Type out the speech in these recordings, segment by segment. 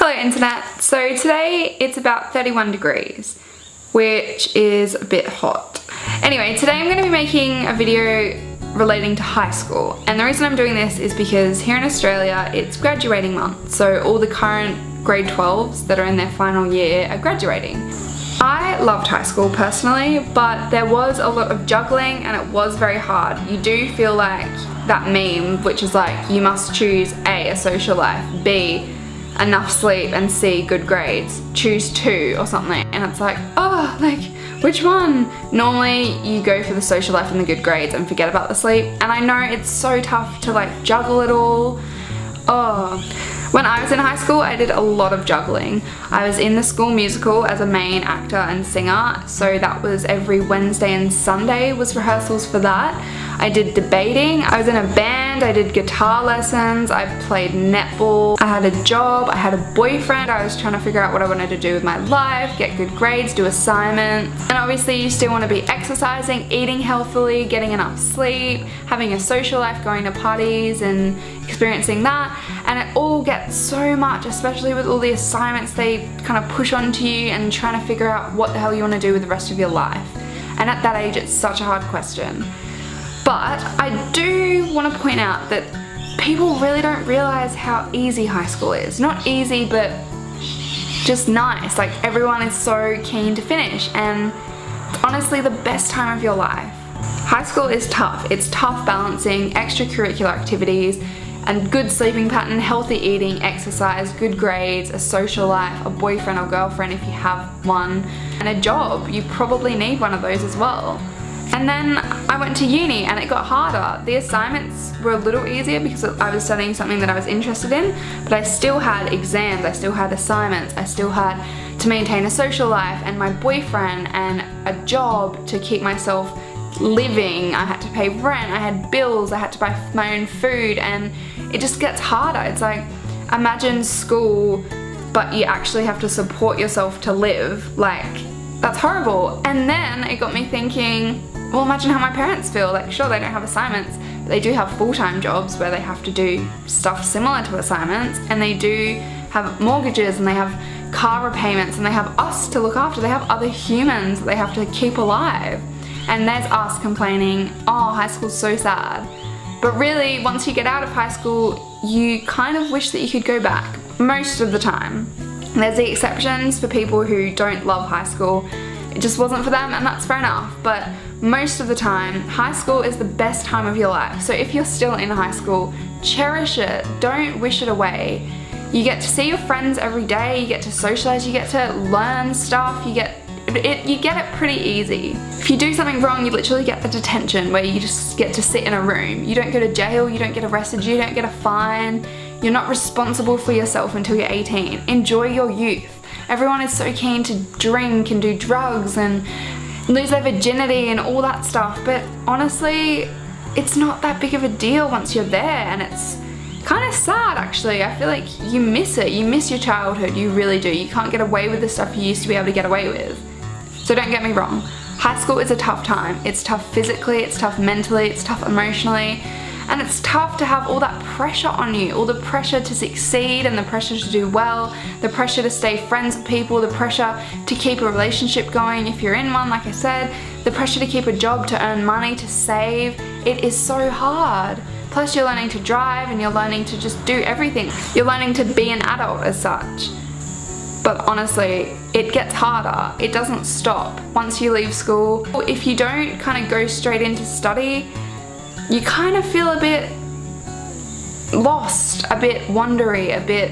Hello internet, so today it's about 31 degrees, which is a bit hot. Anyway, today I'm going to be making a video relating to high school, and the reason I'm doing this is because here in Australia it's graduating month, so all the current grade 12s that are in their final year are graduating. I loved high school personally, but there was a lot of juggling and it was very hard. You do feel like that meme, which is like you must choose A, a social life, B, enough sleep, and C, good grades. Choose two or something, and it's like, oh, like which one? Normally you go for the social life and the good grades and forget about the sleep, and I know it's so tough to like juggle it all. Oh. When I was in high school, I did a lot of juggling. I was in the school musical as a main actor and singer, so that was every Wednesday and Sunday was rehearsals for that. I did debating, I was in a band, I did guitar lessons, I played netball, I had a job, I had a boyfriend, I was trying to figure out what I wanted to do with my life, get good grades, do assignments, and obviously you still want to be exercising, eating healthily, getting enough sleep, having a social life, going to parties and experiencing that, and it all gets so much, especially with all the assignments they kind of push onto you and trying to figure out what the hell you want to do with the rest of your life. And at that age it's such a hard question. But I do want to point out that people really don't realize how easy high school is. Not easy, but just nice. Like everyone is so keen to finish, and it's honestly the best time of your life. High school is tough. It's tough balancing extracurricular activities and good sleeping pattern, healthy eating, exercise, good grades, a social life, a boyfriend or girlfriend if you have one, and a job. You probably need one of those as well. And then I went to uni and it got harder. The assignments were a little easier because I was studying something that I was interested in, but I still had exams, I still had assignments, I still had to maintain a social life and my boyfriend and a job to keep myself living. I had to pay rent, I had bills, I had to buy my own food, and it just gets harder. It's like, imagine school, but you actually have to support yourself to live. Like, that's horrible. And then it got me thinking, well, imagine how my parents feel. Like, sure, they don't have assignments, but they do have full-time jobs where they have to do stuff similar to assignments, and they do have mortgages, and they have car repayments, and they have us to look after. They have other humans that they have to keep alive. And there's us complaining, oh, high school's so sad. But really, once you get out of high school, you kind of wish that you could go back, most of the time. There's the exceptions for people who don't love high school. It just wasn't for them, and that's fair enough. But most of the time, high school is the best time of your life. So if you're still in high school, cherish it. Don't wish it away. You get to see your friends every day, you get to socialize, you get to learn stuff, you get it pretty easy. If you do something wrong, you literally get the detention where you just get to sit in a room. You don't go to jail, you don't get arrested, you don't get a fine. You're not responsible for yourself until you're 18. Enjoy your youth. Everyone is so keen to drink and do drugs and lose their virginity and all that stuff, but honestly, it's not that big of a deal once you're there, and it's kind of sad actually. I feel like you miss it. You miss your childhood, you really do. You can't get away with the stuff you used to be able to get away with. So don't get me wrong, high school is a tough time. It's tough physically, it's tough mentally, it's tough emotionally, and it's tough to have all that pressure on you, all the pressure to succeed and the pressure to do well, the pressure to stay friends with people, the pressure to keep a relationship going if you're in one, like I said, the pressure to keep a job, to earn money, to save. It is so hard. Plus you're learning to drive and you're learning to just do everything. You're learning to be an adult as such. But honestly, it gets harder. It doesn't stop once you leave school. If you don't kind of go straight into study, you kind of feel a bit lost, a bit wondery, a bit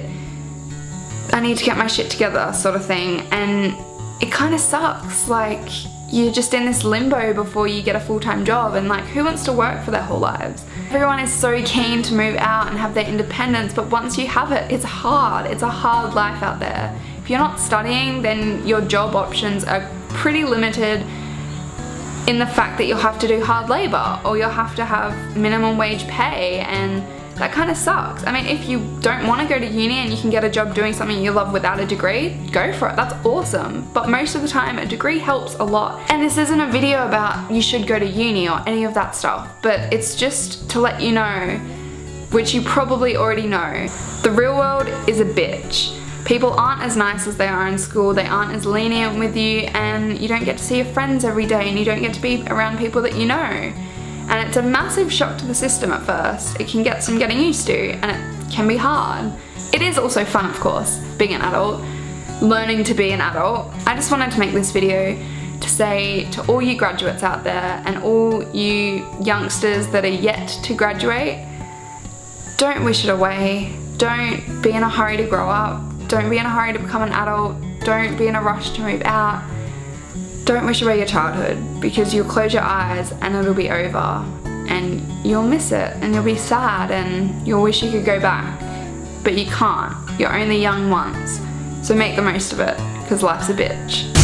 I need to get my shit together sort of thing, and it kind of sucks. Like, you're just in this limbo before you get a full-time job, and like, who wants to work for their whole lives? Everyone is so keen to move out and have their independence, but once you have it, it's hard. It's a hard life out there. If you're not studying, then your job options are pretty limited in the fact that you'll have to do hard labor, or you'll have to have minimum wage pay, and that kind of sucks. I mean, if you don't want to go to uni and you can get a job doing something you love without a degree, go for it. That's awesome. But most of the time, a degree helps a lot. And this isn't a video about you should go to uni or any of that stuff, but it's just to let you know, which you probably already know, the real world is a bitch. People aren't as nice as they are in school, they aren't as lenient with you, and you don't get to see your friends every day, and you don't get to be around people that you know. And it's a massive shock to the system at first. It can get some getting used to, and it can be hard. It is also fun, of course, being an adult, learning to be an adult. I just wanted to make this video to say to all you graduates out there and all you youngsters that are yet to graduate, don't wish it away. Don't be in a hurry to grow up. Don't be in a hurry to become an adult. Don't be in a rush to move out. Don't wish away your childhood, because you'll close your eyes and it'll be over and you'll miss it and you'll be sad and you'll wish you could go back, but you can't. You're only young once, so make the most of it, because life's a bitch.